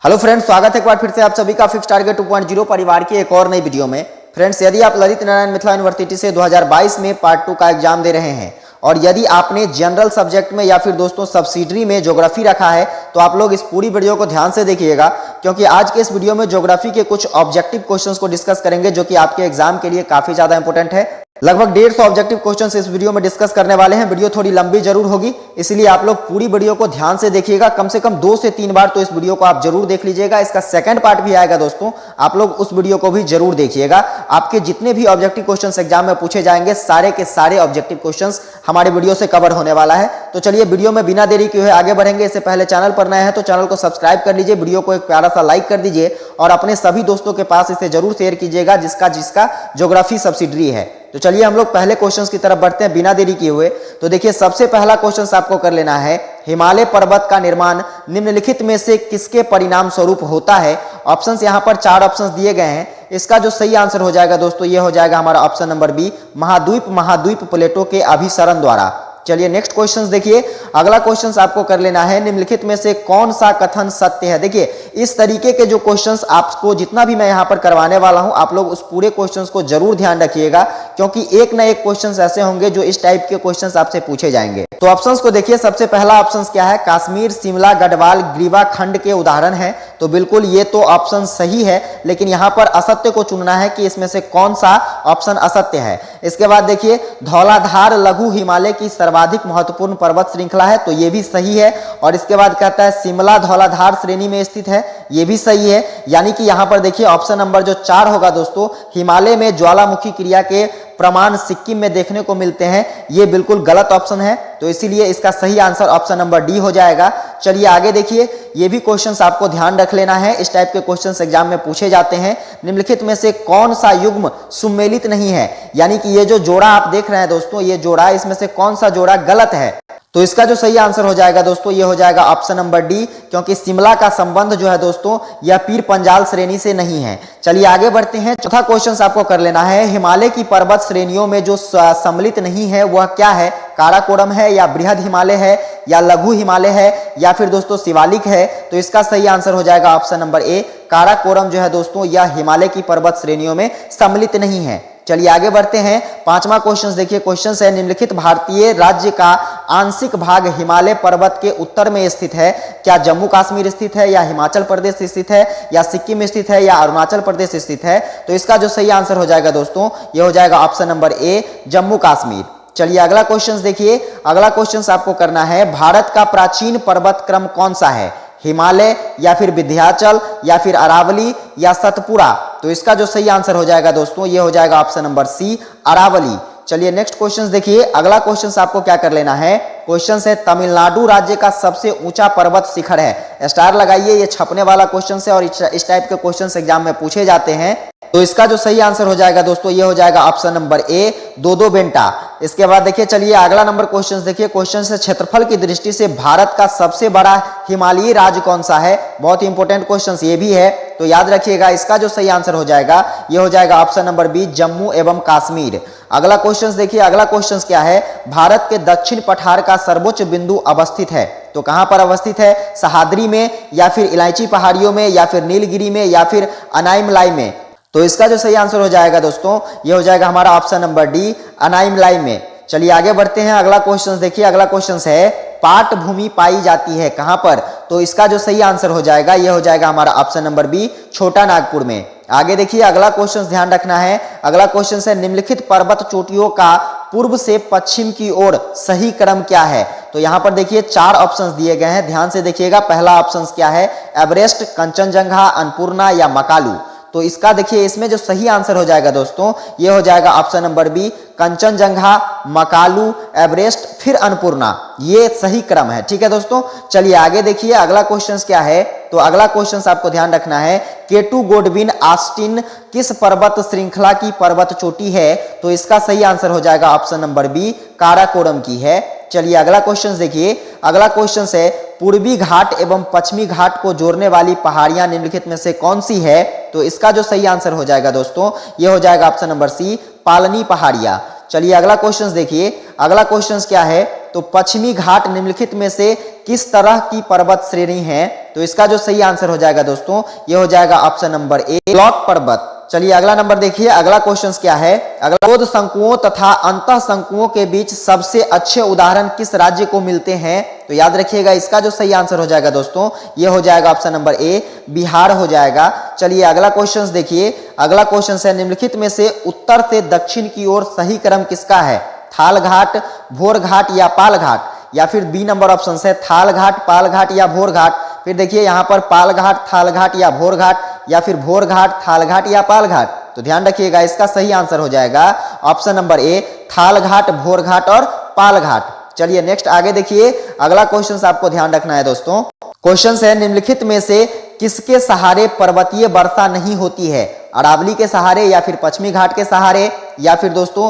Hello friends, स्वागत है एक बार फिर से आप सभी का फिक्स टारगेट 2.0 परिवार की एक और नई वीडियो में। फ्रेंड्स, यदि आप ललित नारायण मिथिला यूनिवर्सिटी से 2022 में पार्ट 2 का एग्जाम दे रहे हैं और यदि आपने जनरल सब्जेक्ट में या फिर दोस्तों सब्सिडरी में ज्योग्राफी रखा है तो आप लोग इस पूरी वीडियो को ध्यान से देखिएगा, क्योंकि आज के इस वीडियो में ज्योग्राफी के कुछ ऑब्जेक्टिव क्वेश्चंस को डिस्कस करेंगे जो कि आपके एग्जाम के लिए काफी ज्यादा इंपॉर्टेंट है। लगभग 150 ऑब्जेक्टिव क्वेश्चंस इस वीडियो में डिस्कस करने वाले हैं। वीडियो थोड़ी लंबी जरूर होगी, इसलिए आप लोग पूरी वीडियो को ध्यान से देखिएगा। कम से कम 2 से 3 बार तो इस वीडियो को आप जरूर देख लीजिएगा। इसका सेकंड पार्ट भी आएगा दोस्तों, आप लोग उस वीडियो को भी जरूर देखिएगा। आपके जितने भी ऑब्जेक्टिव क्वेश्चंस एग्जाम में पूछे जाएंगे सारे के सारे ऑब्जेक्टिव क्वेश्चंस हमारे वीडियो से कवर होने वाला है। तो चलिए वीडियो में बिना देरी किए हुए आगे बढ़ेंगे। इससे पहले चैनल पर नए हैं तो चैनल को सब्सक्राइब कर लीजिए, वीडियो को एक प्यारा सा लाइक कर दीजिए और अपने सभी दोस्तों के पास इसे जरूर शेयर कीजिएगा जिसका ज्योग्राफी सब्सिडरी है। तो चलिए हम लोग पहले क्वेश्चंस की तरफ बढ़ते हैं बिना देरी किए हुए। तो देखिए, सबसे पहला क्वेश्चंस आपको कर लेना है, हिमालय पर्वत का निर्माण निम्नलिखित में से किसके परिणाम स्वरूप होता है। ऑप्शंस यहां पर 4 ऑप्शंस दिए गए हैं। इसका जो सही आंसर हो जाएगा दोस्तों, ये हो जाएगा हमारा ऑप्शन नंबर बी, महाद्वीप प्लेटों के अभिसरण द्वारा। चलिए नेक्स्ट क्वेश्चन देखिए। अगला क्वेश्चन आपको कर लेना है, निम्नलिखित में से कौन सा कथन सत्य है। देखिए, इस तरीके के जो क्वेश्चंस आपको जितना भी मैं यहां पर करवाने वाला हूं, आप लोग उस पूरे क्वेश्चंस को जरूर ध्यान रखिएगा, क्योंकि एक ना एक क्वेश्चंस ऐसे होंगे जो इस टाइप के क्वेश्चंस आपसे पूछे जाएंगे। तो ऑप्शंस को देखिए। सबसे पहला ऑप्शन क्या है, कश्मीर, शिमला, गढ़वाल, ग्रीवा खंड के उदाहरण है। तो बिल्कुल ये तो ऑप्शन सही है, लेकिन यहां पर असत्य को चुनना है कि इसमें से कौन सा ऑप्शन असत्य है। इसके बाद देखिए, धौलाधार लघु हिमालय की सर्वाधिक महत्वपूर्ण पर्वत श्रृंखला है। तो ये भी सही है। और इसके बाद कहता है शिमला धौलाधार श्रेणी में स्थित है, ये भी सही है। यानी कि यहां पर देखिए ऑप्शन नंबर जो 4 होगा दोस्तों, हिमालय में ज्वालामुखी क्रिया के प्रमाण सिक्किम में देखने को मिलते हैं, ये बिल्कुल गलत ऑप्शन है। तो इसीलिए इसका सही आंसर ऑप्शन नंबर डी हो जाएगा। चलिए आगे देखिए, ये भी क्वेश्चंस आपको ध्यान रख लेना है, इस टाइप के क्वेश्चंस एग्जाम में पूछे जाते हैं। निम्नलिखित में से कौन सा युग्म सुमेलित नहीं है, यानी कि ये जो जोड़ा आप देख रहे हैं दोस्तों, ये जोड़ा, इसमें से कौन सा जोड़ा गलत है। तो इसका जो सही आंसर हो जाएगा दोस्तों, ये हो जाएगा ऑप्शन नंबर डी, क्योंकि शिमला का संबंध जो है दोस्तों, यह पीर पंजाल श्रेणी से नहीं है। चलिए आगे बढ़ते हैं। चौथा क्वेश्चन आपको कर लेना है, हिमालय की पर्वत श्रेणियों में जो सम्मिलित नहीं है वह क्या है। काराकोरम है, या बृहद हिमालय है, या लघु हिमालय है, या फिर दोस्तों शिवालिक है। तो इसका सही आंसर हो जाएगा ऑप्शन नंबर ए, काराकोरम जो है दोस्तों, यह हिमालय की पर्वत श्रेणियों में सम्मिलित नहीं है। चलिए आगे बढ़ते हैं। 5वां क्वेश्चन देखिए। क्वेश्चन है, निम्नलिखित भारतीय राज्य का आंशिक भाग हिमालय पर्वत के उत्तर में स्थित है। क्या जम्मू कश्मीर स्थित है, या हिमाचल प्रदेश स्थित है, या सिक्किम स्थित है, या अरुणाचल प्रदेश स्थित है। तो इसका जो सही आंसर हो जाएगा दोस्तों, ये हो जाएगा option number A, Jammu Kashmir. चलिए अगला क्वेश्चन देखिए। अगला क्वेश्चन आपको करना है, भारत का प्राचीन पर्वत क्रम कौन सा है। हिमालय, या फिर विंध्याचल, या फिर अरावली, या सतपुड़ा। तो इसका जो सही आंसर हो जाएगा दोस्तों, ये हो जाएगा ऑप्शन नंबर सी, अरावली। चलिए नेक्स्ट क्वेश्चन देखिए। अगला क्वेश्चन आपको क्या कर लेना है, क्वेश्चन है, तमिलनाडु राज्य का सबसे ऊंचा पर्वत शिखर है। स्टार लगाइए, ये छपने वाला क्वेश्चन है और इस टाइप के क्वेश्चन एग्जाम में पूछे जाते हैं। तो इसका जो सही आंसर हो जाएगा दोस्तों, ये हो जाएगा ऑप्शन नंबर ए, दोदो बेंटा। इसके बाद देखिए, चलिए अगला नंबर क्वेश्चन देखिए। क्वेश्चन से, क्षेत्रफल की दृष्टि से भारत का सबसे बड़ा हिमालयी राज्य कौन सा है। बहुत ही इंपॉर्टेंट क्वेश्चन ये भी है, तो याद रखिएगा। इसका जो सही आंसर हो जाएगा, ये हो जाएगा ऑप्शन नंबर बी, जम्मू एवं कश्मीर। अगला क्वेश्चन देखिए। अगला क्वेश्चन क्या है, भारत के दक्षिण पठार का सर्वोच्च बिंदु अवस्थित है। तो कहां पर अवस्थित है, सहाद्री में, या फिर इलायची पहाड़ियों में, या फिर नीलगिरी में, या फिर अनाइमलाई में। तो इसका जो सही आंसर हो जाएगा दोस्तों, ये हो जाएगा हमारा ऑप्शन नंबर डी, अनाइमलाई में। चलिए आगे बढ़ते हैं। अगला क्वेश्चन देखिए। अगला क्वेश्चन है, पाट भूमि पाई जाती है कहां पर। तो इसका जो सही आंसर हो जाएगा, ये हो जाएगा हमारा ऑप्शन नंबर बी, छोटा नागपुर में। आगे देखिए, अगला क्वेश्चन ध्यान रखना है। अगला क्वेश्चन है, निम्नलिखित पर्वत चोटियों का पूर्व से पश्चिम की ओर सही क्रम क्या है। तो यहां पर देखिए 4 ऑप्शंस दिए गए हैं, ध्यान से देखिएगा। पहला ऑप्शन क्या है, एवरेस्ट, कंचनजंगा, अन्नपूर्णा, या मकालू। तो इसका देखिए, इसमें जो सही आंसर हो जाएगा दोस्तों, ये हो जाएगा option number B, Kanchenjunga, Makalu, Everest, फिर अन्नपूर्णा। ये सही क्रम है, ठीक है दोस्तों। चलिए आगे देखिए, अगला क्वेश्चन क्या है। तो अगला क्वेश्चन आपको ध्यान रखना है, केटू गोडविन ऑस्टिन किस पर्वत श्रृंखला की पर्वत चोटी है। तो इसका सही आंसर हो जाएगा ऑप्शन नंबर बी, काराकोरम की है। चलिए अगला क्वेश्चन देखिए। अगला क्वेश्चन है, पूर्वी घाट एवं पश्चिमी घाट को जोड़ने वाली पहाड़ियां निम्नलिखित में से कौन सी है। तो इसका जो सही आंसर हो जाएगा दोस्तों, ये हो जाएगा ऑप्शन नंबर सी, पालनी पहाड़ियां। चलिए अगला क्वेश्चन देखिए। अगला क्वेश्चन क्या है, तो पश्चिमी घाट निम्नलिखित में से किस तरह की पर्वत श्रेणी है? तो इसका जो सही आंसर हो जाएगा दोस्तों, ये हो जाएगा ऑप्शन नंबर ए, ब्लॉक पर्वत। चलिए अगला नंबर देखिए, अगला क्वेश्चन क्या है? अगला, बोध शंकुओं तथा अंतः शंकुओं के बीच सबसे अच्छे उदाहरण किस राज्य को मिलते हैं? तो याद रखिएगा, इसका जो सही आंसर हो जाएगा दोस्तों, ये हो जाएगा ऑप्शन नंबर ए, बिहार हो जाएगा। चलिए अगला क्वेश्चन देखिए, अगला क्वेश्चन है निम्नलिखित में से उत्तर से दक्षिण की ओर सही क्रम किसका है? थाल घाट, भोर घाट या पाल घाट? या फिर बी नंबर ऑप्शन है थाल घाट, पाल घाट या भोर घाट। फिर देखिए यहाँ पर पाल घाट, थाल घाट या भोर घाट, या फिर भोर घाट, थाल घाट या पाल घाट। तो ध्यान रखिएगा, इसका सही आंसर हो जाएगा ऑप्शन नंबर ए, थाल घाट, भोर घाट और पाल घाट। चलिए नेक्स्ट आगे देखिए, अगला क्वेश्चन आपको ध्यान रखना है दोस्तों। क्वेश्चन है निम्नलिखित में से किसके सहारे पर्वतीय वर्षा नहीं होती है? अरावली के सहारे, या फिर पश्चिमी घाट के सहारे, या फिर दोस्तों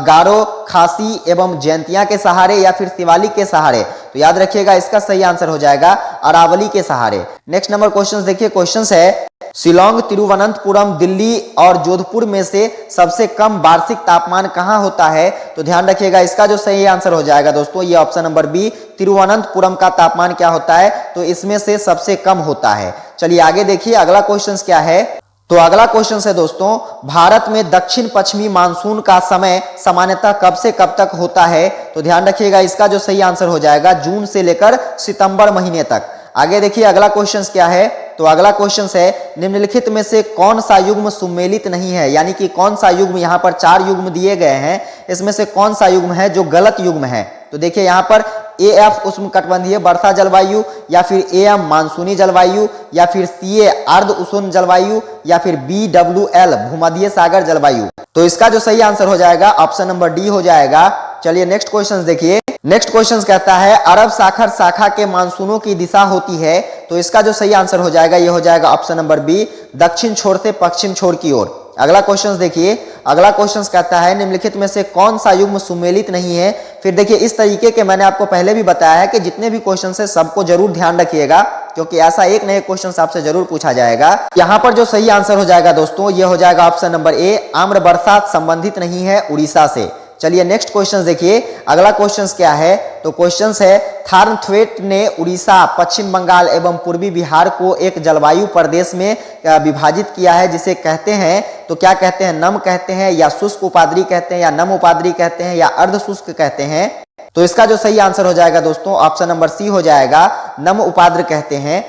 गारो, खासी एवं जयंतिया के सहारे, या फिर शिवालिक के सहारे? तो याद रखिएगा, इसका सही आंसर हो जाएगा अरावली के सहारे। नेक्स्ट नंबर क्वेश्चन देखिए, क्वेश्चन है शिलोंग, तिरुवनंतपुरम, दिल्ली और जोधपुर में से सबसे कम वार्षिक तापमान कहां होता है? तो ध्यान रखिएगा, इसका जो सही आंसर हो जाएगा दोस्तों, ये ऑप्शन नंबर बी, तिरुवनंतपुरम का तापमान क्या होता है? तो इसमें से सबसे कम होता है। चलिए आगे देखिए, अगला क्वेश्चन क्या है? तो अगला क्वेश्चन है दोस्तों, भारत में दक्षिण पश्चिमी मानसून का समय सामान्यतः कब से कब तक होता है? तो ध्यान रखिएगा, इसका जो सही आंसर हो जाएगा जून से लेकर सितंबर महीने तक। आगे देखिए अगला क्वेश्चन क्या है? तो अगला क्वेश्चन है निम्नलिखित में से कौन सा युग्म सुमेलित नहीं है? यानी कि कौन सा युग्म, यहाँ पर 4 युग्म दिए गए हैं, इसमें से कौन सा युग्म है जो गलत युग्म है? तो देखिए यहाँ पर AF उष्णकटिबंधीय वर्षा जलवायु, या फिर AM मानसूनी जलवायु, या फिर CA अर्ध उष्ण जलवायु, या फिर BWL भूमध्य सागर जलवायु। तो इसका जो सही आंसर हो जाएगा ऑप्शन नंबर डी हो जाएगा। चलिए नेक्स्ट क्वेश्चन देखिए, नेक्स्ट क्वेश्चन कहता है अरब सागर शाखा के मानसूनों की दिशा होती है? तो इसका जो सही आंसर हो जाएगा, ये हो जाएगा ऑप्शन नंबर बी, दक्षिण छोर से पश्चिम छोर की ओर। अगला क्वेश्चन देखिए, अगला क्वेश्चन कहता है निम्नलिखित में से कौन सा युग्म सुमेलित नहीं है? फिर देखिए इस तरीके के मैंने आपको पहले भी बताया है कि जितने भी क्वेश्चन है सबको जरूर ध्यान रखिएगा, क्योंकि ऐसा एक नए क्वेश्चन आपसे जरूर पूछा जाएगा। यहाँ पर जो सही आंसर हो जाएगा दोस्तों, ये हो जाएगा ऑप्शन नंबर ए, आम्र बरसात संबंधित नहीं है उड़ीसा से। चलिए नेक्स्ट क्वेश्चन देखिए, अगला क्वेश्चन क्या है? तो क्वेश्चन है थॉर्नथवेट ने उड़ीसा, पश्चिम बंगाल एवं पूर्वी बिहार को एक जलवायु प्रदेश में विभाजित किया है, जिसे कहते हैं, तो क्या कहते हैं? नम कहते हैं, या शुष्क उपाद्री कहते हैं, या नम उपाद्री कहते हैं, या अर्ध शुष्क कहते हैं? तो इसका जो सही आंसर हो जाएगा दोस्तों ऑप्शन नंबर सी हो जाएगा, नम उपाद्र कहते हैं।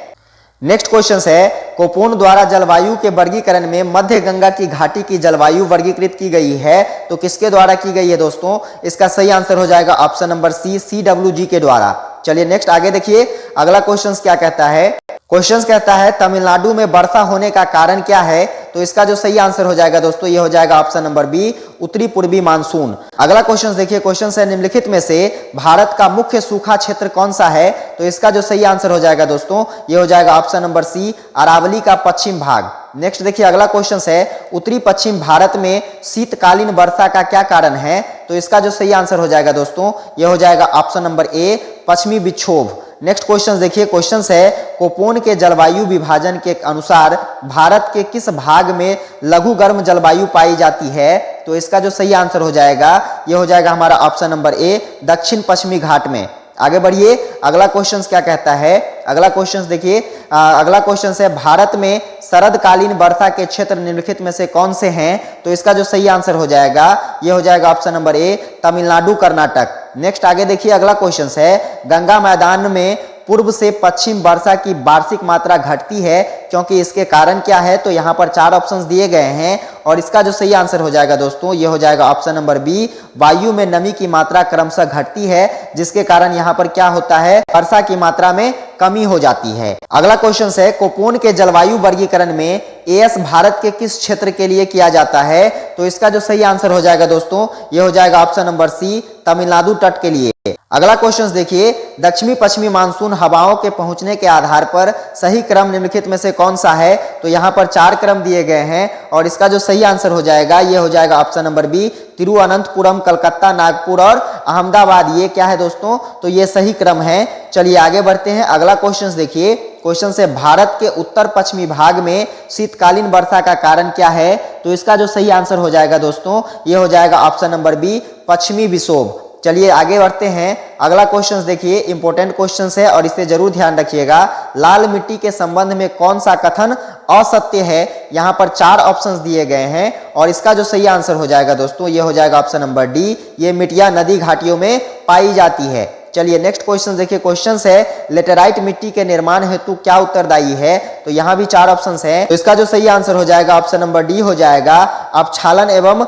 नेक्स्ट क्वेश्चन है कोपोन द्वारा जलवायु के वर्गीकरण में मध्य गंगा की घाटी की जलवायु वर्गीकृत की गई है, तो किसके द्वारा की गई है दोस्तों? इसका सही आंसर हो जाएगा ऑप्शन नंबर सी, CWG के द्वारा। चलिए नेक्स्ट आगे देखिए, अगला क्वेश्चन क्या कहता है? क्वेश्चन कहता है तमिलनाडु में वर्षा होने का कारण क्या है? तो इसका जो सही आंसर हो जाएगा दोस्तों, ये हो जाएगा ऑप्शन नंबर बी, उत्तरी पूर्वी मानसून। अगला क्वेश्चन देखिए, क्वेश्चन है निम्नलिखित में से भारत का मुख्य सूखा क्षेत्र कौन सा है? तो इसका जो सही आंसर हो जाएगा दोस्तों, ये हो जाएगा ऑप्शन नंबर सी, अरावली का पश्चिम भाग। नेक्स्ट देखिए, अगला क्वेश्चन है उत्तरी पश्चिम भारत में शीतकालीन वर्षा का क्या कारण है? तो इसका जो सही आंसर हो जाएगा दोस्तों, ये हो जाएगा ऑप्शन नंबर ए, पश्चिमी विक्षोभ। नेक्स्ट क्वेश्चन देखिए, क्वेश्चन है कोपोन के जलवायु विभाजन के अनुसार भारत के किस भाग में लघु गर्म जलवायु पाई जाती है? तो इसका जो सही आंसर हो जाएगा, ये हो जाएगा हमारा ऑप्शन नंबर ए, दक्षिण पश्चिमी घाट में। आगे बढ़िए, अगला क्वेश्चन क्या कहता है? अगला क्वेश्चन देखिए, अगला क्वेश्चन है भारत में शरदकालीन वर्षा के क्षेत्र निम्नलिखित में से कौन से हैं? तो इसका जो सही आंसर हो जाएगा, ये हो जाएगा option number A, Tamil Nadu, Karnataka. Next आगे देखिए, अगला क्वेश्चन है गंगा मैदान में पूर्व से पश्चिम वर्षा की वार्षिक मात्रा घटती है, क्योंकि इसके कारण क्या है? तो यहाँ पर 4 ऑप्शंस दिए गए हैं, और इसका जो सही आंसर हो जाएगा दोस्तों, ये हो जाएगा ऑप्शन नंबर बी, वायु में नमी की मात्रा क्रमशः घटती है, जिसके कारण यहाँ पर क्या होता है? वर्षा की मात्रा में कमी हो जाती है। अगला क्वेश्चन है कोपोन के जलवायु वर्गीकरण में एएस भारत के किस क्षेत्र के लिए किया जाता है? तो इसका जो सही आंसर हो जाएगा दोस्तों, ये हो जाएगा ऑप्शन नंबर सी, तमिलनाडु तट के लिए। अगला क्वेश्चन देखिए, दक्षिणी पश्चिमी मानसून हवाओं के पहुंचने के आधार पर सही क्रम निम्नलिखित में से कौन सा है? तो यहाँ पर 4 क्रम दिए गए हैं, और इसका जो सही आंसर हो जाएगा, ये हो जाएगा option number B, Thiruvananthapuram, Calcutta, Nagpur और अहमदाबाद। ये क्या है दोस्तों? तो ये सही क्रम है। चलिए आगे बढ़ते हैं, अगला क्वेश्चन देखिए, क्वेश्चन से भारत के उत्तर पश्चिमी भाग में शीतकालीन वर्षा का कारण क्या है? तो इसका जो सही आंसर हो जाएगा दोस्तों, ये हो जाएगा ऑप्शन नंबर बी, पश्चिमी विक्षोभ। चलिए आगे बढ़ते हैं। अगला क्वेश्चन देखिए, इंपॉर्टेंट क्वेश्चन है और इसे जरूर ध्यान रखिएगा। लाल मिट्टी के संबंध में कौन सा कथन असत्य है? यहाँ पर 4 ऑप्शंस दिए गए हैं और इसका जो सही आंसर हो जाएगा दोस्तों, ये हो जाएगा ऑप्शन नंबर डी। ये मिट्टियां नदी घाटियों में पाई जाती है। चलिए नेक्स्ट क्वेश्चन देखिए, क्वेश्चन है लेटेराइट मिट्टी के निर्माण हेतु क्या उत्तरदायी है? तो यहाँ भी 4 ऑप्शंस हैं, तो इसका जो सही आंसर हो जाएगा ऑप्शन नंबर डी हो जाएगा, अपक्षालन एवं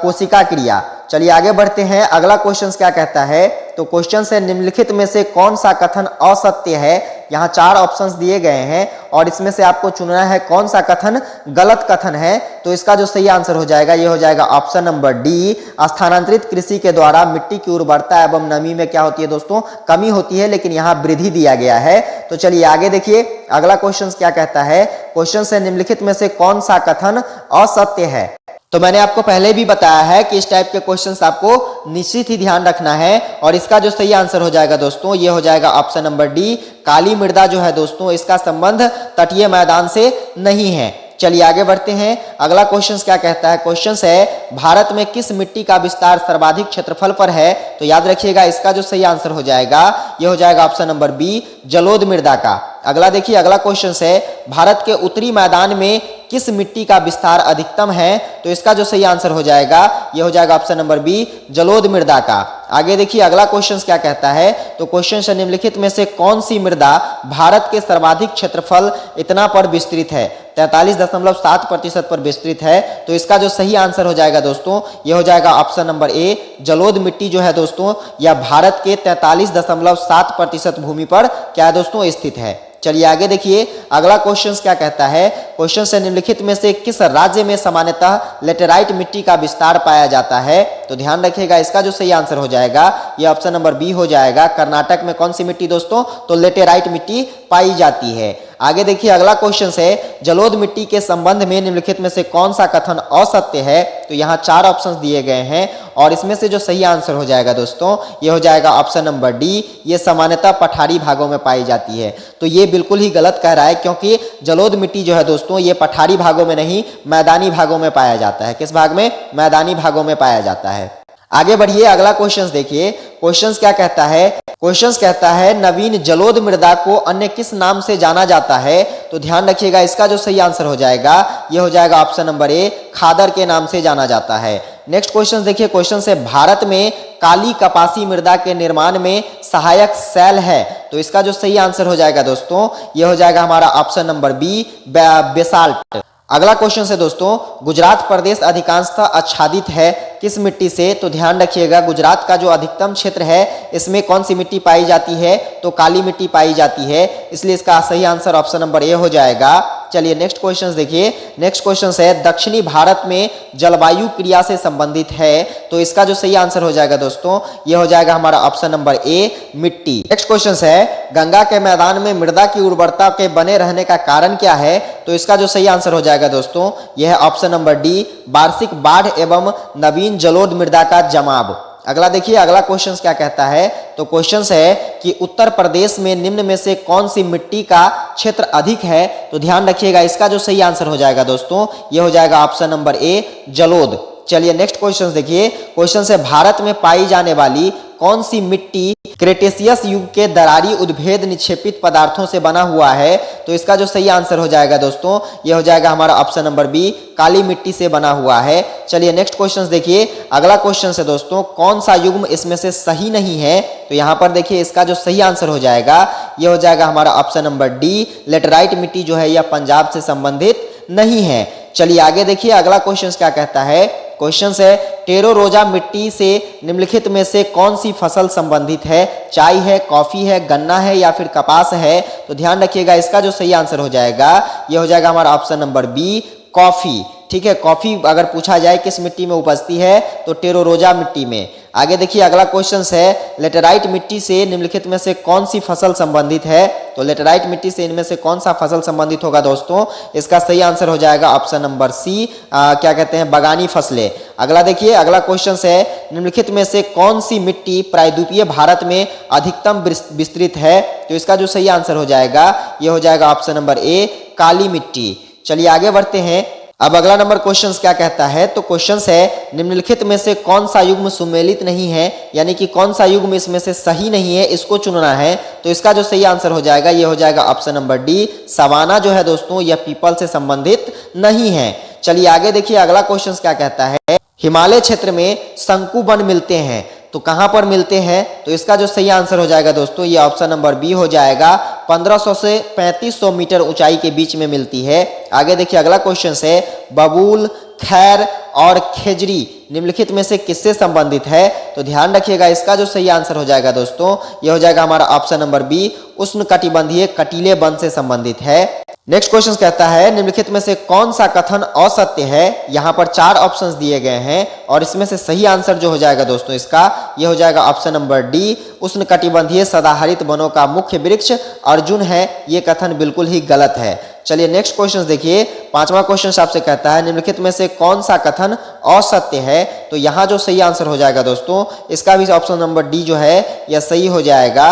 कोशिका क्रिया। चलिए आगे बढ़ते हैं। अगला क्वेश्चन क्या कहता है? तो क्वेश्चन से निम्नलिखित में से कौन सा कथन असत्य है? यहाँ 4 ऑप्शंस दिए गए हैं और इसमें से आपको चुनना है कौन सा कथन गलत कथन है। तो इसका जो सही आंसर हो जाएगा ये हो जाएगा ऑप्शन नंबर डी, स्थानांतरित कृषि के द्वारा मिट्टी की उर्वरता एवं नमी में क्या होती है दोस्तों? कमी होती है, लेकिन यहाँ वृद्धि दिया गया है। तो चलिए आगे देखिए, अगला क्वेश्चन क्या कहता है? क्वेश्चन से निम्नलिखित में से कौन सा कथन असत्य है? तो मैंने आपको पहले भी बताया है कि इस टाइप के क्वेश्चंस आपको निश्चित ही ध्यान रखना है और इसका जो सही आंसर हो जाएगा दोस्तों, ये हो जाएगा ऑप्शन नंबर डी। काली मृदा जो है दोस्तों, इसका संबंध तटीय मैदान से नहीं है। चलिए आगे बढ़ते हैं। अगला क्वेश्चन क्या कहता है? क्वेश्चन है भारत में किस मिट्टी का विस्तार सर्वाधिक क्षेत्रफल पर है? तो याद रखिएगा इसका जो सही आंसर हो जाएगा ये हो जाएगा ऑप्शन नंबर बी, जलोढ़ मृदा का। अगला देखिए, अगला क्वेश्चन है भारत के उत्तरी मैदान में किस मिट्टी का विस्तार अधिकतम है? तो इसका जो सही आंसर हो जाएगा ये हो जाएगा ऑप्शन नंबर बी, जलोढ़ मृदा का। आगे देखिए, अगला क्वेश्चन क्या कहता है? तो क्वेश्चन से निम्नलिखित में से कौन सी मृदा भारत के सर्वाधिक क्षेत्रफल इतना पर विस्तृत है? 43.7% पर विस्तृत है। तो इसका जो सही आंसर हो जाएगा दोस्तों, ये हो जाएगा ऑप्शन नंबर ए, जलोढ़ मिट्टी जो है दोस्तों, यह भारत के 43.7% भूमि पर क्या है दोस्तों स्थित है। चलिए आगे देखिए, अगला क्वेश्चन क्या कहता है? क्वेश्चन से निम्नलिखित में से किस राज्य में सामान्यतः लेटेराइट मिट्टी का विस्तार पाया जाता है? तो ध्यान रखिएगा इसका जो सही आंसर हो जाएगा ये ऑप्शन नंबर बी हो जाएगा। कर्नाटक में कौन सी मिट्टी दोस्तों? तो लेटेराइट मिट्टी पाई जाती है। आगे देखिए, अगला क्वेश्चन है जलोढ़ मिट्टी के संबंध में निम्नलिखित में से कौन सा कथन असत्य है? तो यहाँ 4 ऑप्शंस दिए गए हैं और इसमें से जो सही आंसर हो जाएगा दोस्तों, ये हो जाएगा ऑप्शन नंबर डी, ये सामान्यतः पठारी भागों में पाई जाती है। तो ये बिल्कुल ही गलत कह रहा है, क्योंकि जलोढ़ मिट्टी जो है दोस्तों ये पठारी भागों में नहीं, मैदानी भागों में पाया जाता है। किस भाग में? मैदानी भागों में पाया जाता है। आगे बढ़िए, अगला क्वेश्चन देखिए, क्वेश्चन क्या कहता है? क्वेश्चन कहता है नवीन जलोढ़ मृदा को अन्य किस नाम से जाना जाता है? तो ध्यान रखिएगा इसका जो सही आंसर हो जाएगा ये हो जाएगा ऑप्शन नंबर ए, खादर के नाम से जाना जाता है। नेक्स्ट क्वेश्चन देखिए, क्वेश्चन से भारत में काली कपासी मृदा के निर्माण में सहायक शैल है? तो इसका जो सही आंसर हो जाएगा दोस्तों, ये हो जाएगा हमारा ऑप्शन नंबर बी, बेसाल्ट। अगला क्वेश्चन है दोस्तों, गुजरात प्रदेश अधिकांशतः आच्छादित है किस मिट्टी से? तो ध्यान रखिएगा गुजरात का जो अधिकतम क्षेत्र है इसमें कौन सी मिट्टी पाई जाती है? तो काली मिट्टी पाई जाती है, इसलिए इसका सही आंसर ऑप्शन नंबर ए हो जाएगा। चलिए नेक्स्ट क्वेश्चन देखिए, नेक्स्ट क्वेश्चन है दक्षिणी भारत में जलवायु क्रिया से संबंधित है? तो इसका जो सही आंसर हो जाएगा दोस्तों, ये हो जाएगा हमारा ऑप्शन नंबर ए, मिट्टी। नेक्स्ट क्वेश्चन है गंगा के मैदान में मृदा की उर्वरता के बने रहने का कारण क्या है? तो इसका जो सही आंसर हो जाएगा दोस्तों, यह है ऑप्शन नंबर डी, वार्षिक बाढ़ एवं नवीन जलोढ़ मृदा का जमाव। अगला देखिए, अगला क्वेश्चन क्या कहता है? तो क्वेश्चन है कि उत्तर प्रदेश में निम्न में से कौन सी मिट्टी का क्षेत्र अधिक है? तो ध्यान रखिएगा इसका जो सही आंसर हो जाएगा दोस्तों, ये हो जाएगा ऑप्शन नंबर ए, जलोढ़। चलिए नेक्स्ट क्वेश्चन देखिए, क्वेश्चन से भारत में पाई जाने वाली कौन सी मिट्टी क्रेटेशियस युग के दरारी उद्भेद निक्षेपित पदार्थों से बना हुआ है? तो इसका जो सही आंसर हो जाएगा दोस्तों, ये हो जाएगा हमारा ऑप्शन नंबर बी, काली मिट्टी से बना हुआ है। चलिए नेक्स्ट क्वेश्चन देखिए, अगला क्वेश्चन है दोस्तों, कौन सा युग्म इसमें से सही नहीं है? तो यहाँ पर देखिए इसका जो सही आंसर हो जाएगा ये हो जाएगा हमारा ऑप्शन नंबर डी, लेटेराइट मिट्टी जो है यह पंजाब से संबंधित नहीं है। चलिए आगे देखिए, अगला क्वेश्चन क्या कहता है? क्वेश्चन है टेरो रोजा मिट्टी से निम्नलिखित में से कौन सी फसल संबंधित है? चाय है, कॉफी है, गन्ना है या फिर कपास है? तो ध्यान रखिएगा इसका जो सही आंसर हो जाएगा ये हो जाएगा हमारा ऑप्शन नंबर बी, कॉफी। ठीक है, कॉफी अगर पूछा जाए किस मिट्टी में उपजती है तो टेरो रोजा मिट्टी में। आगे देखिए, अगला क्वेश्चन है लेटेराइट मिट्टी से निम्नलिखित में से कौन सी फसल संबंधित है? तो लेटेराइट मिट्टी से इनमें से कौन सा फसल संबंधित होगा दोस्तों? इसका सही आंसर हो जाएगा ऑप्शन नंबर सी, क्या कहते हैं, बगानी फसलें। अगला देखिए, अगला क्वेश्चन है निम्नलिखित में से कौन सी मिट्टी प्रायद्वीपीय भारत में अधिकतम विस्तृत है? तो इसका जो सही आंसर हो जाएगा ये हो जाएगा ऑप्शन नंबर ए, काली मिट्टी। चलिए आगे बढ़ते हैं। अब अगला नंबर क्वेश्चन क्या कहता है, तो क्वेश्चन है निम्नलिखित में से कौन सा युग्म सुमेलित नहीं है, यानी कि कौन सा युग्म इसमें से सही नहीं है, इसको चुनना है। तो इसका जो सही आंसर हो जाएगा ये हो जाएगा ऑप्शन नंबर डी, सवाना जो है दोस्तों यह पीपल से संबंधित नहीं है। चलिए आगे देखिए अगला क्वेश्चन क्या कहता है, हिमालय क्षेत्र में शंकु वन मिलते हैं, तो कहां पर मिलते हैं, तो इसका जो सही आंसर हो जाएगा दोस्तों ये ऑप्शन नंबर बी हो जाएगा, 1500 से 3500 मीटर ऊंचाई के बीच में मिलती है। आगे देखिए अगला क्वेश्चन है, बबूल, खैर और खेजरी निम्नलिखित में से किससे संबंधित है, तो ध्यान रखिएगा इसका जो सही आंसर हो जाएगा दोस्तों ये हो जाएगा हमारा ऑप्शन नंबर बी, उष्णकटिबंधीय कटीले वन से संबंधित है। नेक्स्ट क्वेश्चन कहता है निम्नलिखित में से कौन सा कथन असत्य है, यहाँ पर 4 ऑप्शंस दिए गए हैं और इसमें से सही आंसर जो हो जाएगा दोस्तों इसका ये हो जाएगा ऑप्शन नंबर डी, उष्णकटिबंधीय सदाहरित वनों का मुख्य वृक्ष अर्जुन है, ये कथन बिल्कुल ही गलत है। चलिए नेक्स्ट क्वेश्चन देखिए, 5वां क्वेश्चन आपसे कहता है निम्नलिखित में से कौन सा कथन असत्य है, तो यहाँ जो सही आंसर हो जाएगा दोस्तों इसका भी ऑप्शन नंबर डी जो है यह सही हो जाएगा,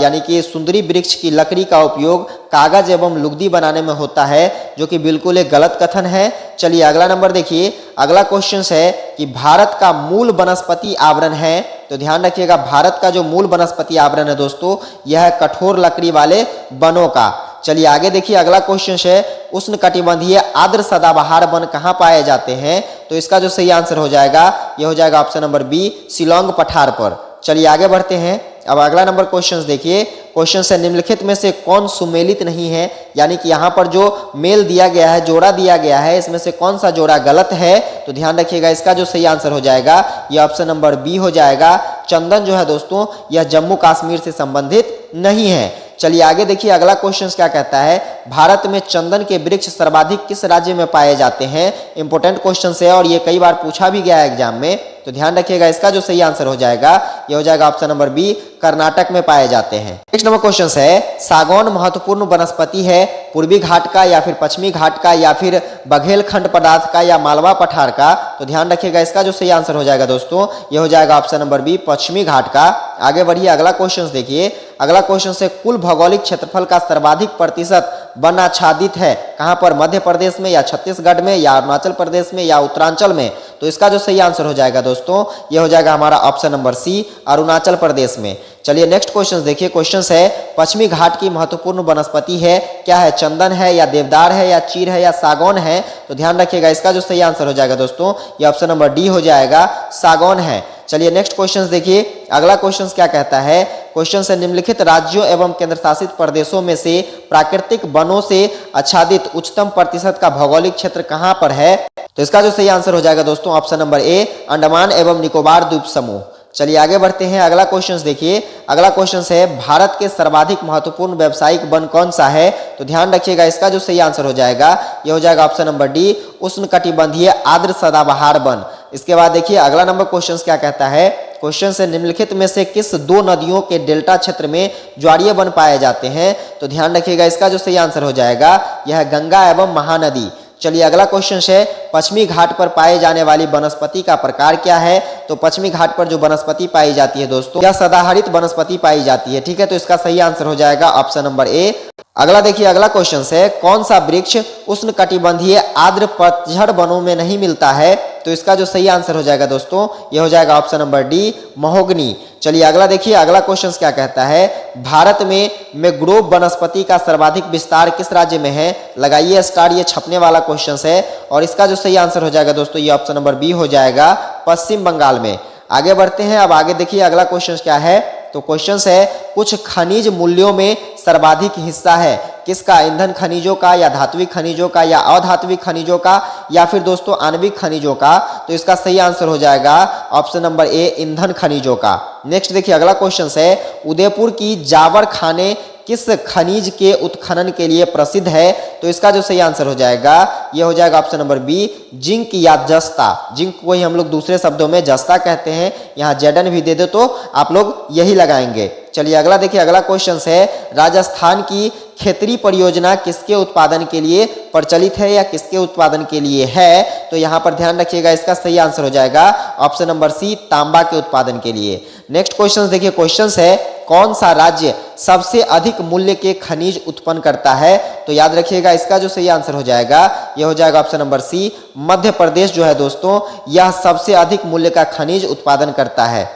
यानी कि सुंदरी वृक्ष की लकड़ी का उपयोग कागज एवं लुगदी बनाने में होता है, जो कि बिल्कुल एक गलत कथन है। चलिए अगला नंबर देखिए, अगला क्वेश्चन है कि भारत का मूल वनस्पति आवरण है, तो ध्यान रखिएगा भारत का जो मूल वनस्पति आवरण है दोस्तों यह है कठोर लकड़ी वाले वनों का। चलिए आगे देखिए अगला क्वेश्चन है, उष्णकटिबंधीय आर्द्र सदाबहार वन कहाँ पाए जाते हैं, तो इसका जो सही आंसर हो जाएगा यह हो जाएगा ऑप्शन नंबर बी, शिलोंग पठार पर। चलिए आगे बढ़ते हैं, अब अगला नंबर क्वेश्चन देखिए, क्वेश्चन से निम्नलिखित में से कौन सुमेलित नहीं है, यानी कि यहाँ पर जो मेल दिया गया है, जोड़ा दिया गया है, इसमें से कौन सा जोड़ा गलत है, तो ध्यान रखिएगा इसका जो सही आंसर हो जाएगा ये ऑप्शन नंबर बी हो जाएगा, चंदन जो है दोस्तों यह जम्मू कश्मीर से संबंधित नहीं है। चलिए आगे देखिए अगला क्वेश्चन क्या कहता है, भारत में चंदन के वृक्ष सर्वाधिक किस राज्य में पाए जाते हैं, इंपॉर्टेंट क्वेश्चन है और ये कई बार पूछा भी गया है एग्जाम में, तो ध्यान रखिएगा इसका जो सही आंसर हो जाएगा ये हो जाएगा ऑप्शन नंबर बी, कर्नाटक में पाए जाते हैं। नेक्स्ट नंबर क्वेश्चन है, सागौन महत्वपूर्ण वनस्पति है पूर्वी घाट का या फिर पश्चिमी घाट का या फिर बघेलखंड पदार्थ का या मालवा पठार का, तो ध्यान रखिएगा इसका जो सही आंसर हो जाएगा दोस्तों ये हो जाएगा ऑप्शन नंबर बी, पश्चिमी घाट का। आगे बढ़िए अगला क्वेश्चन देखिए, अगला क्वेश्चन से कुल भौगोलिक क्षेत्रफल का सर्वाधिक प्रतिशत वन आच्छादित है कहां पर, मध्य प्रदेश में या छत्तीसगढ़ में या अरुणाचल प्रदेश में या उत्तरांचल में, तो इसका जो सही आंसर हो जाएगा दोस्तों ये हो जाएगा हमारा option number C, Arunachal Pradesh में। चलिए नेक्स्ट क्वेश्चन देखिए, क्वेश्चन है पश्चिमी घाट की महत्वपूर्ण वनस्पति है क्या है, चंदन है या देवदार है या चीर है या सागौन है, तो ध्यान रखिएगा इसका जो सही आंसर हो जाएगा दोस्तों ये ऑप्शन नंबर डी हो जाएगा, सागौन है। चलिए नेक्स्ट क्वेश्चन देखिए, अगला क्वेश्चन क्या कहता है, क्वेश्चन से निम्नलिखित राज्यों एवं केंद्र शासित प्रदेशों में से प्राकृतिक वनों से आच्छादित उच्चतम प्रतिशत का भौगोलिक क्षेत्र कहां पर है, तो इसका जो सही आंसर हो जाएगा दोस्तों ऑप्शन नंबर ए, अंडमान एवं निकोबार द्वीप समूह। चलिए आगे बढ़ते हैं, अगला क्वेश्चन देखिए, अगला क्वेश्चन है भारत के सर्वाधिक महत्वपूर्ण व्यावसायिक वन कौन सा है, तो ध्यान रखिएगा इसका जो सही आंसर हो जाएगा ये हो जाएगा ऑप्शन नंबर डी, उष्णकटिबंधीय आर्द्र सदाबहार वन। इसके बाद देखिए अगला नंबर क्वेश्चन क्या कहता है, क्वेश्चन से निम्नलिखित में से किस 2 नदियों के डेल्टा क्षेत्र में ज्वारीय वन पाए जाते हैं, तो ध्यान रखिएगा इसका जो सही आंसर हो जाएगा यह है गंगा एवं महानदी। चलिए अगला क्वेश्चन है पश्चिमी घाट पर पाए जाने वाली वनस्पति का प्रकार क्या है, तो पश्चिमी घाट पर जो वनस्पति पाई जाती है दोस्तों यह सदाहरित वनस्पति पाई जाती है, ठीक है, तो इसका सही आंसर हो जाएगा ऑप्शन नंबर ए। अगला देखिए अगला क्वेश्चन है कौन सा वृक्ष उष्णकटिबंधीय आर्द्र पतझड़ वनों में नहीं मिलता है, तो इसका जो सही आंसर हो जाएगा दोस्तों ये हो जाएगा ऑप्शन नंबर डी, महोगनी। चलिए अगला देखिए अगला क्वेश्चन क्या कहता है, भारत में मैंग्रोव वनस्पति का सर्वाधिक विस्तार किस राज्य में है, लगाइए स्टार, ये छपने वाला क्वेश्चन है और इसका जो सही आंसर हो जाएगा दोस्तों ये ऑप्शन नंबर बी हो जाएगा, पश्चिम बंगाल में। आगे बढ़ते हैं, अब आगे देखिए अगला क्वेश्चन क्या है, तो क्वेश्चन है कुछ खनिज मूल्यों में सर्वाधिक हिस्सा है किसका, ईंधन खनिजों का या धात्विक खनिजों का या अधात्विक खनिजों का या फिर दोस्तों आणविक खनिजों का, तो इसका सही आंसर हो जाएगा ऑप्शन नंबर ए, ईंधन खनिजों का। नेक्स्ट देखिए अगला क्वेश्चन है उदयपुर की जावर खाने किस खनिज के उत्खनन के लिए प्रसिद्ध है, तो इसका जो सही आंसर हो जाएगा ये हो जाएगा ऑप्शन नंबर बी, जिंक या जस्ता। जिंक को ही हम लोग दूसरे शब्दों में जस्ता कहते हैं, यहाँ जेडन भी दे दो तो आप लोग यही लगाएंगे। चलिए अगला देखिए अगला क्वेश्चन है राजस्थान की खेतरी परियोजना किसके उत्पादन के लिए प्रचलित है या किसके उत्पादन के लिए है, तो यहाँ पर ध्यान रखिएगा इसका सही आंसर हो जाएगा ऑप्शन नंबर सी, तांबा के उत्पादन के लिए। नेक्स्ट क्वेश्चन देखिए, क्वेश्चन है कौन सा राज्य सबसे अधिक मूल्य के खनिज उत्पन्न करता है? तो याद रखिएगा इसका जो सही आंसर हो जाएगा यह हो जाएगा option number C, Madhya Pradesh जो है दोस्तों यह सबसे अधिक मूल्य का खनिज उत्पादन करता है।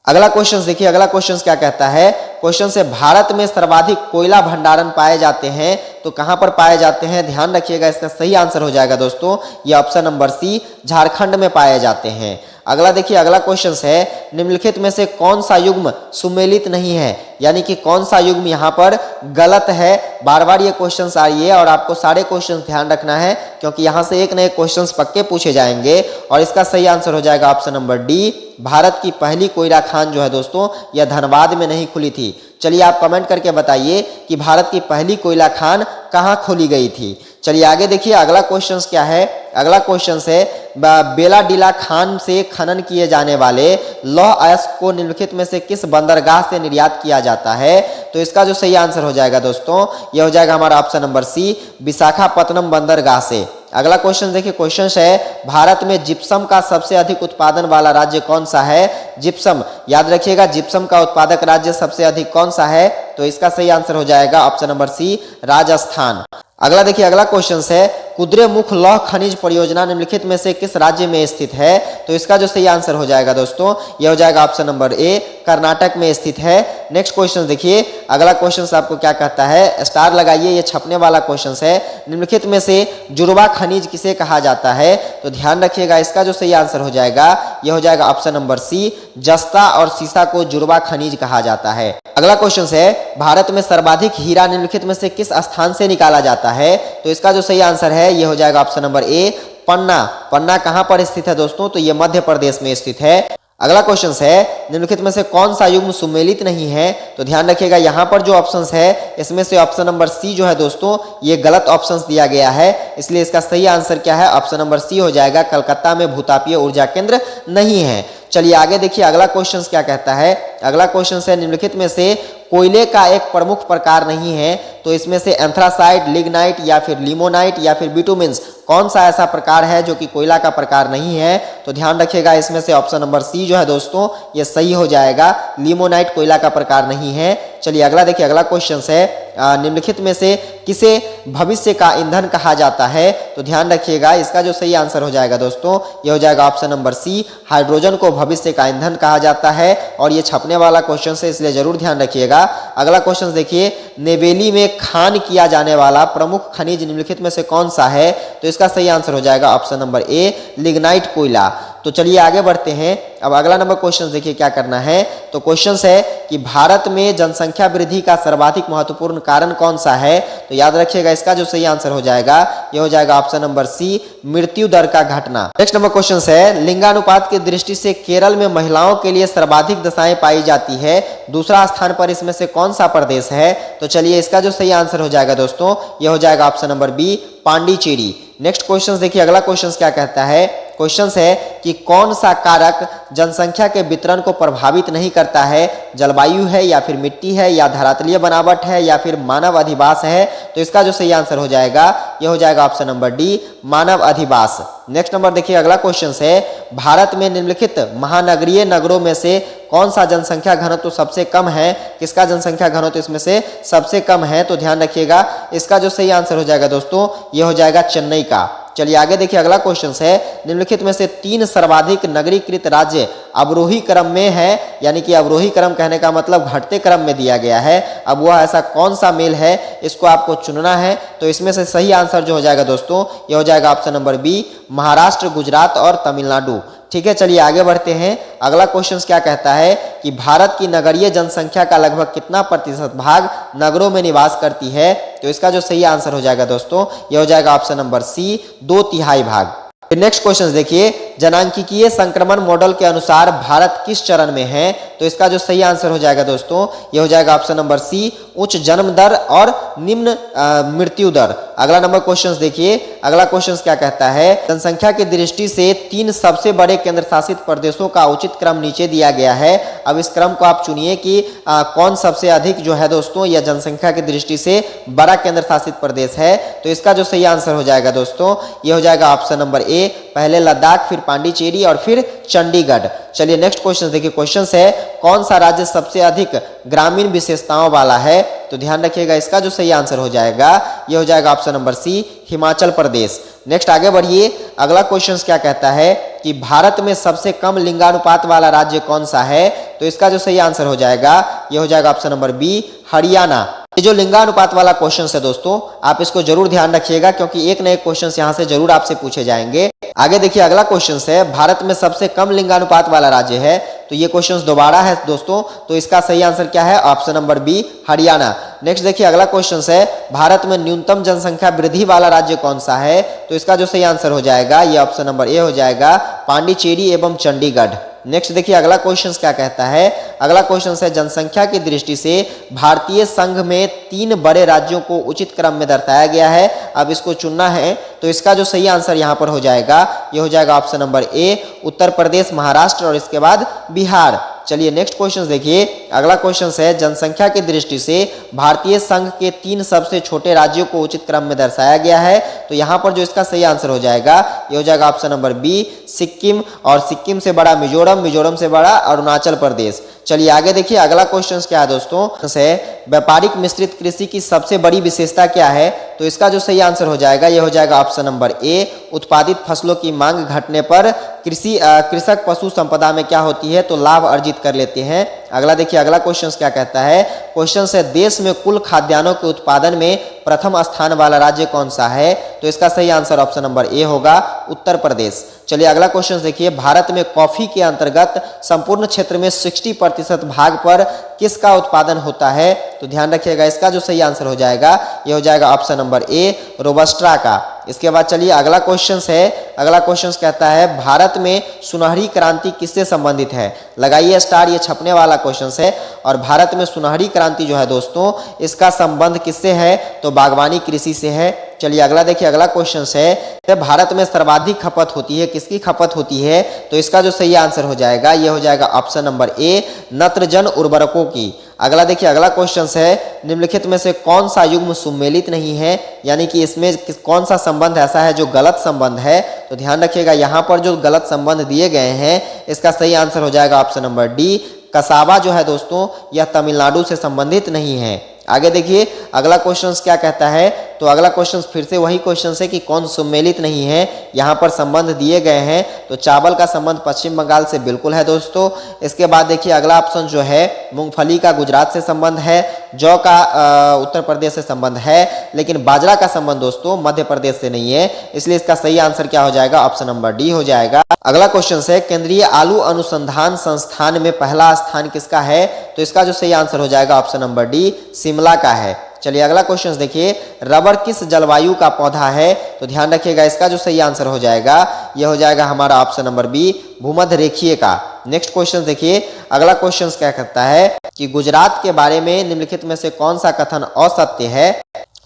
अगला क्वेश्चन देखिए, अगला क्वेश्चन क्या कहता है? क्वेश्चन से भारत में सर्वाधिक कोयला भंडारण पाए जाते हैं तो कहां पर पाए जाते हैं? ध्यान रखिएगा इसका सही आंसर हो जाएगा दोस्तों यह ऑप्शन नंबर सी, झारखंड में पाए जाते हैं। अगला देखिए, अगला क्वेश्चन है निम्नलिखित में से कौन सा युग्म सुमेलित नहीं है, यानी कि कौन सा युग्म यहाँ पर गलत है। बार बार ये क्वेश्चंस आ रही है और आपको सारे क्वेश्चंस ध्यान रखना है क्योंकि यहाँ से एक नए क्वेश्चंस पक्के पूछे जाएंगे और इसका सही आंसर हो जाएगा ऑप्शन नंबर डी, भारत की पहली कोयला खान जो है दोस्तों यह धनबाद में नहीं खुली थी। चलिए आप कमेंट करके बताइए कि भारत की पहली कोयला खान कहाँ खोली गई थी। चलिए आगे देखिए, अगला क्वेश्चन क्या है? अगला क्वेश्चन है बेलाडीला खान से खनन किए जाने वाले लौह अयस्क को निम्नलिखित में से किस बंदरगाह से निर्यात किया जाता है? तो इसका जो सही आंसर हो जाएगा दोस्तों यह हो जाएगा हमारा ऑप्शन नंबर सी, विशाखापत्तनम बंदरगाह से। अगला क्वेश्चन देखिए, क्वेश्चन है भारत में जिप्सम का सबसे अधिक उत्पादन वाला राज्य कौन सा है? जिप्सम, याद रखिएगा जिप्सम का उत्पादक राज्य सबसे अधिक कौन सा है? तो इसका सही आंसर हो जाएगा ऑप्शन नंबर सी, राजस्थान। अगला देखिए, अगला क्वेश्चन है कुद्रेमुख लौह खनिज परियोजना निम्नलिखित में से किस राज्य में स्थित है? तो इसका जो सही आंसर हो जाएगा दोस्तों यह हो जाएगा ऑप्शन नंबर ए, कर्नाटक में स्थित है। नेक्स्ट क्वेश्चन देखिए, अगला क्वेश्चन आपको क्या कहता है? स्टार लगाइए, ये छपने वाला क्वेश्चन है। निम्नलिखित में से जुड़वा खनिज किसे कहा जाता है? तो ध्यान रखिएगा इसका जो सही आंसर हो जाएगा यह हो जाएगा ऑप्शन नंबर सी, जस्ता और सीसा को जुड़वा खनिज कहा जाता है। अगला क्वेश्चन है भारत में सर्वाधिक हीरा निम्नलिखित में से किस स्थान से निकाला जाता है? तो इसका जो सही आंसर है यह हो जाएगा ऑप्शन नंबर ए, पन्ना। पन्ना कहां पर स्थित है दोस्तों? तो यह मध्य प्रदेश में स्थित है। अगला क्वेश्चन है निम्नलिखित में से कौन सा युग्म सुमेलित नहीं है? तो ध्यान रखिएगा यहाँ पर जो ऑप्शंस है इसमें से ऑप्शन नंबर सी जो है दोस्तों ये गलत ऑप्शंस दिया गया है, इसलिए इसका सही आंसर क्या है? ऑप्शन नंबर सी हो जाएगा, कलकत्ता में भूतापीय ऊर्जा केंद्र नहीं है। चलिए आगे देखिए, अगला क्वेश्चन क्या कहता है? अगला क्वेश्चन है निम्नलिखित में से कोयले का एक प्रमुख प्रकार नहीं है, तो इसमें से एंथ्रासाइट, लिग्नाइट या फिर लिमोनाइट या फिर बिटुमिन्स कौन सा ऐसा प्रकार है जो कि कोयला का प्रकार नहीं है? तो ध्यान रखिएगा इसमें से ऑप्शन नंबर सी जो है दोस्तों ये सही हो जाएगा, लिमोनाइट कोयला का प्रकार नहीं है। चलिए अगला देखिए, अगला क्वेश्चन है निम्नलिखित में से किसे भविष्य का ईंधन कहा जाता है? तो ध्यान रखिएगा इसका जो सही आंसर हो जाएगा दोस्तों ये हो जाएगा ऑप्शन नंबर सी, हाइड्रोजन को भविष्य का ईंधन कहा जाता है और ये छपने वाला क्वेश्चन है इसलिए जरूर ध्यान रखिएगा। अगला क्वेश्चन देखिए, नेवेली में खान किया जाने वाला प्रमुख खनिज निम्नलिखित में से कौन सा है? तो इसका सही आंसर हो जाएगा ऑप्शन नंबर ए, लिग्नाइट कोयला। तो चलिए आगे बढ़ते हैं। अब अगला नंबर क्वेश्चन देखिए क्या करना है। तो क्वेश्चन है कि भारत में जनसंख्या वृद्धि का सर्वाधिक महत्वपूर्ण कारण कौन सा है? तो याद रखिएगा इसका जो सही आंसर हो जाएगा ये हो जाएगा ऑप्शन नंबर सी, मृत्यु दर का घटना। नेक्स्ट नंबर क्वेश्चन है लिंगानुपात की दृष्टि से केरल में महिलाओं के लिए सर्वाधिक दशाएं पाई जाती है, दूसरा स्थान पर इसमें से कौन सा प्रदेश है? तो चलिए इसका जो सही आंसर हो जाएगा दोस्तों ये हो जाएगा option number B, Pondicherry. Next question देखिए, अगला क्वेश्चन क्या कहता है? क्वेश्चन है कि कौन सा कारक जनसंख्या के वितरण को प्रभावित नहीं करता है? जलवायु है या फिर मिट्टी है या धरातलीय बनावट है या फिर मानव अधिवास है? तो इसका जो सही आंसर हो जाएगा ये हो जाएगा ऑप्शन नंबर डी, मानव अधिवास। नेक्स्ट नंबर देखिए, अगला क्वेश्चन है भारत में निम्नलिखित महानगरीय नगरों में से कौन सा जनसंख्या घनत्व सबसे कम है? किसका जनसंख्या घनत्व इसमें से सबसे कम है? तो ध्यान रखिएगा इसका जो सही आंसर हो जाएगा दोस्तों ये हो जाएगा चेन्नई का। चलिए आगे देखिए, अगला क्वेश्चन है निम्नलिखित में से 3 सर्वाधिक नगरीकृत राज्य अवरोही क्रम में है, यानी कि अवरोही क्रम कहने का मतलब घटते क्रम में दिया गया है। अब वह ऐसा कौन सा मेल है इसको आपको चुनना है। तो इसमें से सही आंसर जो हो जाएगा दोस्तों ये हो जाएगा option number B, Maharashtra, Gujarat और तमिलनाडु। ठीक है, चलिए आगे बढ़ते हैं। अगला क्वेश्चन क्या कहता है कि भारत की नगरीय जनसंख्या का लगभग कितना प्रतिशत भाग नगरों में निवास करती है? तो इसका जो सही आंसर हो जाएगा दोस्तों ये हो जाएगा ऑप्शन नंबर सी, 2/3 भाग। नेक्स्ट क्वेश्चन देखिए, जनांकीय संक्रमण मॉडल के अनुसार भारत किस चरण में है? तो इसका जो सही आंसर हो जाएगा दोस्तों ये हो जाएगा ऑप्शन नंबर सी, उच्च जन्म दर और निम्न मृत्यु दर। अगला नंबर क्वेश्चन देखिए, अगला क्वेश्चन क्या कहता है? जनसंख्या की दृष्टि से 3 सबसे बड़े केंद्र शासित प्रदेशों का उचित क्रम नीचे दिया गया है। अब इस क्रम को आप चुनिए कि कौन सबसे अधिक जो है दोस्तों या जनसंख्या की दृष्टि से बड़ा केंद्र शासित प्रदेश है। तो इसका जो सही आंसर हो जाएगा दोस्तों ये हो जाएगा ऑप्शन नंबर ए, पहले लद्दाख, फिर पांडिचेरी और फिर चंडीगढ़। चलिए नेक्स्ट क्वेश्चन देखिए, क्वेश्चन है कौन सा राज्य सबसे अधिक ग्रामीण विशेषताओं वाला है? तो ध्यान रखिएगा, इसका जो सही आंसर हो जाएगा ये हो जाएगा option number C, Himachal Pradesh. Next आगे बढ़िए, अगला क्वेश्चन क्या कहता है कि भारत में सबसे कम लिंगानुपात वाला राज्य कौन सा है? तो इसका जो सही आंसर हो जाएगा ये हो जाएगा ऑप्शन नंबर बी, हरियाणा। ये जो लिंगानुपात वाला क्वेश्चन है दोस्तों, आप इसको जरूर ध्यान रखिएगा क्योंकि एक न एक क्वेश्चन यहाँ से जरूर आपसे पूछे जाएंगे। आगे देखिए अगला क्वेश्चन है भारत में सबसे कम लिंगानुपात वाला राज्य है, तो ये क्वेश्चन दोबारा है दोस्तों, तो इसका सही आंसर क्या है? Option number B, Haryana. Next देखिए अगला क्वेश्चन है भारत में न्यूनतम जनसंख्या वृद्धि वाला राज्य कौन सा है? तो इसका जो सही आंसर हो जाएगा ये ऑप्शन नंबर ए हो जाएगा, पांडिचेरी एवं चंडीगढ़। नेक्स्ट देखिए अगला क्वेश्चन क्या कहता है, अगला क्वेश्चन है जनसंख्या की दृष्टि से भारतीय संघ में 3 बड़े राज्यों को उचित क्रम में दर्शाया गया है, अब इसको चुनना है। तो इसका जो सही आंसर यहाँ पर हो जाएगा ये हो जाएगा option number A, Uttar Pradesh, Maharashtra और इसके बाद बिहार। चलिए नेक्स्ट क्वेश्चन देखिए, अगला क्वेश्चन है जनसंख्या की दृष्टि से भारतीय संघ के 3 सबसे छोटे राज्यों को उचित क्रम में दर्शाया गया है, तो यहाँ पर जो इसका सही आंसर हो जाएगा ये हो जाएगा ऑप्शन नंबर बी, सिक्किम, और सिक्किम से बड़ा मिजोरम, मिजोरम से बड़ा अरुणाचल प्रदेश। चलिए आगे देखिए अगला क्वेश्चन क्या है दोस्तों, से व्यापारिक मिश्रित कृषि की सबसे बड़ी विशेषता क्या है? तो इसका जो सही आंसर हो जाएगा ये हो जाएगा ऑप्शन नंबर ए, उत्पादित फसलों की मांग घटने पर कृषक पशु संपदा में क्या होती है? तो लाभ अर्जित कर लेते हैं। अगला देखिए अगला क्वेश्चन क्या कहता है, क्वेश्चन है देश में कुल खाद्यान्नों के उत्पादन में प्रथम स्थान वाला राज्य कौन सा है? तो इसका सही आंसर ऑप्शन नंबर ए होगा, उत्तर प्रदेश। चलिए अगला क्वेश्चन देखिए, भारत में कॉफी के अंतर्गत संपूर्ण क्षेत्र में 60% भाग पर किसका उत्पादन होता है? तो ध्यान रखिएगा, इसका जो सही आंसर हो जाएगा ये हो जाएगा ऑप्शन नंबर ए, रोबस्टा का। इसके बाद चलिए अगला क्वेश्चन है, अगला क्वेश्चन कहता है भारत में सुनहरी क्रांति किससे संबंधित है? लगाइए स्टार, ये छपने वाला क्वेश्चन है। और भारत में सुनहरी क्रांति जो है दोस्तों, इसका संबंध किससे है? तो बागवानी कृषि से है। चलिए अगला देखिए अगला क्वेश्चन है भारत में सर्वाधिक खपत होती है, किसकी खपत होती है? तो इसका जो सही आंसर हो जाएगा ये हो जाएगा ऑप्शन नंबर ए, नत्रजन उर्वरकों की। अगला देखिए अगला क्वेश्चन है निम्नलिखित में से कौन सा युग्म सुमेलित नहीं है, यानी कि इसमें कौन सा संबंध ऐसा है जो गलत संबंध है? तो ध्यान रखिएगा यहाँ पर जो गलत संबंध दिए गए हैं इसका सही आंसर हो जाएगा ऑप्शन नंबर डी, कसाबा जो है दोस्तों यह तमिलनाडु से संबंधित नहीं है। आगे देखिए अगला क्वेश्चन क्या कहता है, तो अगला क्वेश्चन फिर से वही क्वेश्चन है कि कौन सम्मिलित नहीं है, यहाँ पर संबंध दिए गए हैं। तो चावल का संबंध पश्चिम बंगाल से बिल्कुल है दोस्तों। इसके बाद देखिए अगला ऑप्शन जो है मूंगफली का गुजरात से संबंध है, जौ का उत्तर प्रदेश से संबंध है, लेकिन बाजरा का संबंध दोस्तों मध्य प्रदेश से नहीं है, इसलिए इसका सही आंसर क्या हो जाएगा? ऑप्शन नंबर डी हो जाएगा। अगला क्वेश्चन है केंद्रीय आलू अनुसंधान संस्थान में पहला स्थान किसका है? तो इसका जो सही आंसर हो जाएगा ऑप्शन नंबर डी, शिमला का है। चलिए अगला क्वेश्चन देखिए रबर किस जलवायु का पौधा है? तो ध्यान रखिएगा इसका जो सही आंसर हो जाएगा यह हो जाएगा हमारा ऑप्शन नंबर बी, भूमध्य रेखीय का। नेक्स्ट क्वेश्चन देखिए अगला क्वेश्चन क्या कहता है कि गुजरात के बारे में निम्नलिखित में से कौन सा कथन असत्य है?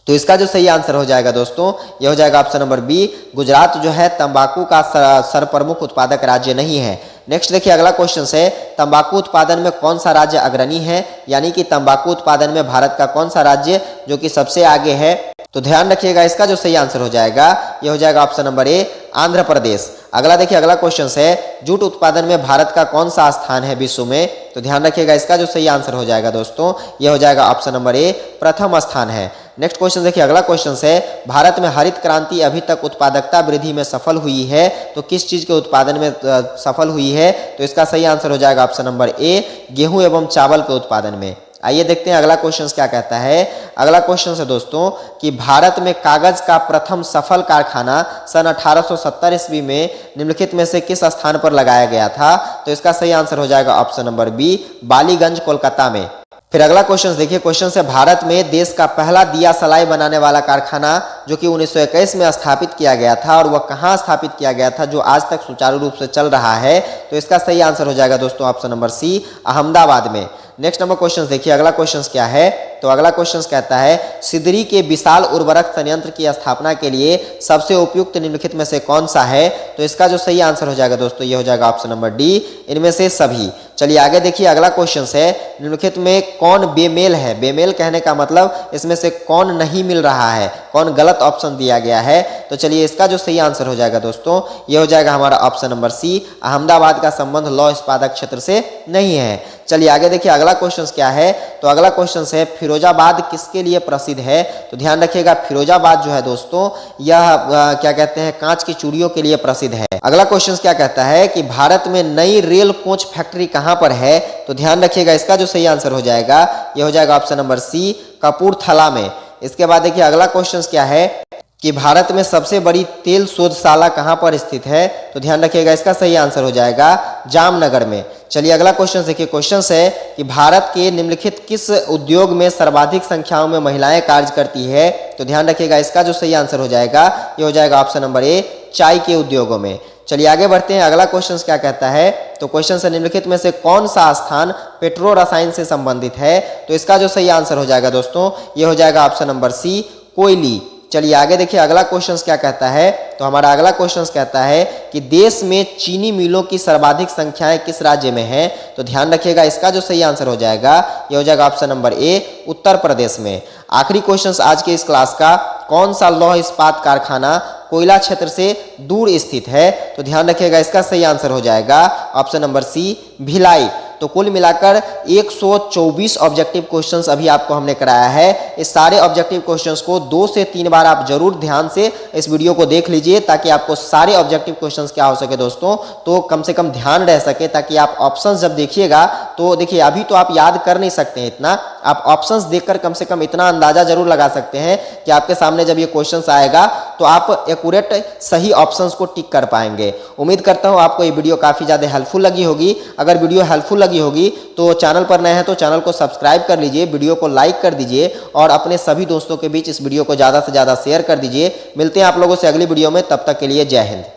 तो इसका जो सही आंसर हो जाएगा दोस्तों यह हो जाएगा ऑप्शन नंबर बी, गुजरात जो है तंबाकू का सर्वप्रमुख उत्पादक राज्य नहीं है। नेक्स्ट देखिए अगला क्वेश्चन है तंबाकू उत्पादन में कौन सा राज्य अग्रणी है, यानी कि तंबाकू उत्पादन में भारत का कौन सा राज्य जो कि सबसे आगे है? तो ध्यान रखिएगा इसका जो सही आंसर हो जाएगा यह हो जाएगा option number A, Andhra Pradesh. अगला देखिए अगला क्वेश्चन है जूट उत्पादन में भारत का कौन सा स्थान है विश्व में? तो ध्यान रखिएगा इसका जो सही आंसर हो जाएगा दोस्तों यह हो जाएगा ऑप्शन नंबर ए, प्रथम स्थान है। नेक्स्ट क्वेश्चन देखिए अगला क्वेश्चन है भारत में हरित क्रांति अभी तक उत्पादकता वृद्धि में सफल हुई है, तो किस चीज के उत्पादन में सफल हुई है? तो इसका सही आंसर हो जाएगा ऑप्शन नंबर ए, गेहूं एवं चावल के उत्पादन में। आइए देखते हैं अगला क्वेश्चन क्या कहता है। अगला क्वेश्चन है दोस्तों कि भारत में कागज का प्रथम सफल कारखाना सन 1870 ईस्वी में निम्नलिखित में से किस स्थान पर लगाया गया था? तो इसका सही आंसर हो जाएगा option number B, Ballygunge Kolkata में। फिर अगला क्वेश्चन देखिए क्वेश्चन से भारत में देश का पहला दिया सलाई बनाने वाला कारखाना जो कि 1921 में स्थापित किया गया था और वह कहाँ स्थापित किया गया था जो आज तक सुचारू रूप से चल रहा है? तो इसका सही आंसर हो जाएगा दोस्तों ऑप्शन नंबर सी, अहमदाबाद में। नेक्स्ट नंबर क्वेश्चन देखिए अगला क्वेश्चन क्या है, तो अगला क्वेश्चन कहता है सिदरी के विशाल उर्वरक संयंत्र की स्थापना के लिए सबसे उपयुक्त निम्नलिखित में से कौन सा है? तो इसका जो सही आंसर हो जाएगा दोस्तों ये हो जाएगा ऑप्शन नंबर डी, इनमें से सभी। चलिए आगे देखिए, अगला क्वेश्चन है निम्नलिखित में कौन बेमेल है। बेमेल कहने का मतलब इसमें से कौन नहीं मिल रहा है, कौन गलत ऑप्शन दिया गया है। तो चलिए इसका जो सही आंसर हो जाएगा दोस्तों, ये हो जाएगा हमारा ऑप्शन नंबर सी, अहमदाबाद का संबंध लौह इस्पात क्षेत्र से नहीं है। चलिए आगे देखिए, अगला क्वेश्चन क्या है। तो अगला क्वेश्चन है फिरोजाबाद किसके लिए प्रसिद्ध है। तो ध्यान रखिएगा, फिरोजाबाद जो है दोस्तों यह क्या कहते हैं, कांच की चूड़ियों के लिए प्रसिद्ध है। अगला क्वेश्चन क्या कहता है कि भारत में नई रेल कोच फैक्ट्री कहां पर है। तो ध्यान रखिएगा, इसका जो सही आंसर हो जाएगा, ये हो जाएगा ऑप्शन नंबर सी, कपूरथला में। इसके बाद देखिए अगला क्वेश्चन क्या है कि भारत में सबसे बड़ी तेल शोधशाला कहां पर स्थित है। तो ध्यान रखिएगा, इसका सही आंसर हो जाएगा जामनगर में। चलिए अगला क्वेश्चन देखिए, क्वेश्चन है कि भारत के निम्नलिखित किस उद्योग में सर्वाधिक संख्याओं में महिलाएं कार्य करती है। तो ध्यान रखिएगा, इसका जो सही आंसर हो जाएगा, ये हो जाएगा ऑप्शन नंबर ए, चाय के उद्योगों में। चलिए आगे बढ़ते हैं, अगला क्वेश्चन क्या कहता है। तो क्वेश्चन से निम्नलिखित में से कौन सा स्थान पेट्रो रसायन से संबंधित है। तो इसका जो सही आंसर हो जाएगा दोस्तों, ये हो जाएगा ऑप्शन नंबर सी, कोयली। चलिए आगे देखिए, अगला क्वेश्चन क्या कहता है। तो हमारा अगला क्वेश्चन कहता है कि देश में चीनी मिलों की सर्वाधिक संख्याएं किस राज्य में है। तो ध्यान रखिएगा, इसका जो सही आंसर हो जाएगा, ये हो जाएगा option number A, Uttar Pradesh में। आखिरी क्वेश्चन आज के इस क्लास का, कौन सा लौह इस्पात कारखाना कोयला क्षेत्र से दूर स्थित है। तो ध्यान रखिएगा, इसका सही आंसर हो जाएगा ऑप्शन नंबर सी, भिलाई। तो कुल मिलाकर 124 ऑब्जेक्टिव क्वेश्चंस अभी आपको हमने कराया है। इस सारे ऑब्जेक्टिव क्वेश्चंस को 2 से 3 बार आप जरूर ध्यान से इस वीडियो को देख लीजिए, ताकि आपको सारे ऑब्जेक्टिव क्वेश्चंस क्या हो सके दोस्तों, तो कम से कम ध्यान रह सके, ताकि आप ऑप्शंस जब देखिएगा तो देखिए अभी तो आप याद कर नहीं सकते हैं इतना, आप ऑप्शंस देखकर कम से कम इतना अंदाजा जरूर लगा सकते हैं कि आपके सामने जब ये क्वेश्चंस आएगा तो आप एक्यूरेट सही ऑप्शंस को टिक कर पाएंगे। उम्मीद करता हूं आपको ये वीडियो काफी ज्यादा हेल्पफुल लगी होगी। अगर वीडियो हेल्पफुल लगी होगी तो चैनल पर नए हैं तो चैनल को सब्सक्राइब कर लीजिए, वीडियो को लाइक कर दीजिए और अपने सभी दोस्तों के बीच इस वीडियो को ज्यादा से ज्यादा शेयर कर दीजिए। मिलते हैं आप लोगों से अगली वीडियो में, तब तक के लिए जय हिंद।